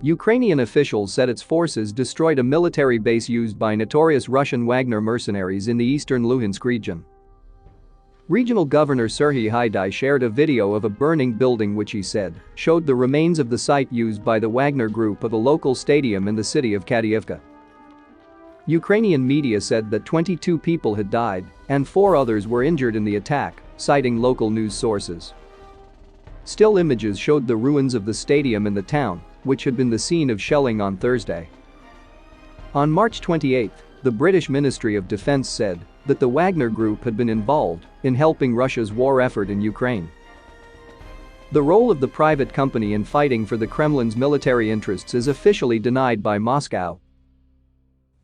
Ukrainian officials said its forces destroyed a military base used by notorious Russian Wagner mercenaries in the eastern Luhansk region. Regional Governor Serhiy Haidai shared a video of a burning building which he said showed the remains of the site used by the Wagner group of a local stadium in the city of Kadiivka. Ukrainian media said that 22 people had died and 4 others were injured in the attack, citing local news sources. Still images showed the ruins of the stadium in the town, which had been the scene of shelling on Thursday. On March 28, the British Ministry of Defense said that the Wagner group had been involved in helping Russia's war effort in Ukraine. The role of the private company in fighting for the Kremlin's military interests is officially denied by Moscow.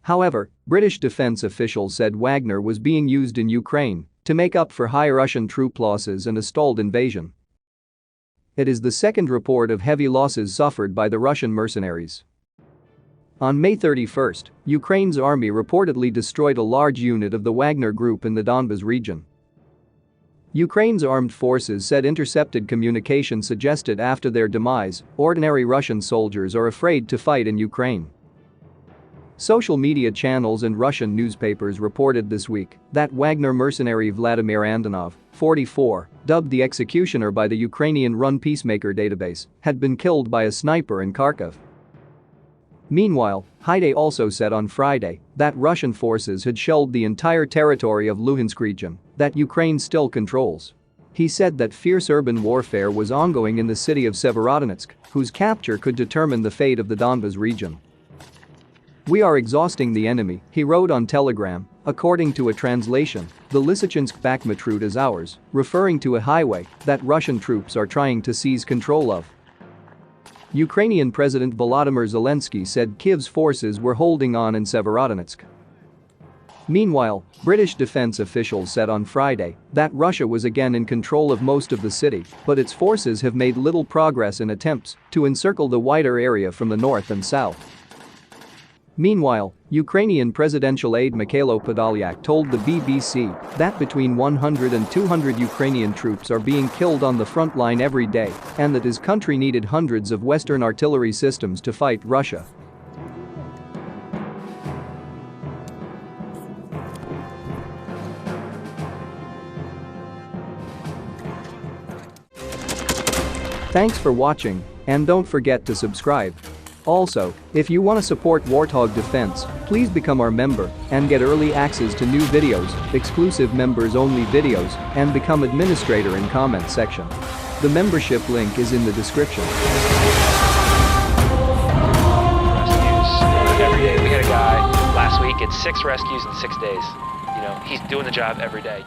However, British defense officials said Wagner was being used in Ukraine to make up for high Russian troop losses and a stalled invasion. It is the second report of heavy losses suffered by the Russian mercenaries. On May 31, Ukraine's army reportedly destroyed a large unit of the Wagner group in the Donbas region. Ukraine's armed forces said intercepted communication suggested after their demise, ordinary Russian soldiers are afraid to fight in Ukraine. Social media channels and Russian newspapers reported this week that Wagner mercenary Vladimir Antonov, 44, dubbed the executioner by the Ukrainian-run Peacemaker database, had been killed by a sniper in Kharkiv. Meanwhile, Haidai also said on Friday that Russian forces had shelled the entire territory of Luhansk region that Ukraine still controls. He said that fierce urban warfare was ongoing in the city of Severodonetsk, whose capture could determine the fate of the Donbas region. "We are exhausting the enemy," he wrote on Telegram. According to a translation, the Lysychansk-Bakhmut route is ours, referring to a highway that Russian troops are trying to seize control of. Ukrainian President Volodymyr Zelensky said Kyiv's forces were holding on in Severodonetsk. Meanwhile, British defense officials said on Friday that Russia was again in control of most of the city, but its forces have made little progress in attempts to encircle the wider area from the north and south. Meanwhile, Ukrainian presidential aide Mikhailo Podolyak told the BBC that between 100 and 200 Ukrainian troops are being killed on the front line every day and that his country needed hundreds of Western artillery systems to fight Russia. Thanks for watching, and don't forget to subscribe. Also, if you want to support Warthog Defense, please become our member and get early access to new videos, exclusive members-only videos, and become administrator in comment section. The membership link is in the description. Rescues every day. We had a guy last week, it's 6 rescues in 6 days. He's doing the job every day.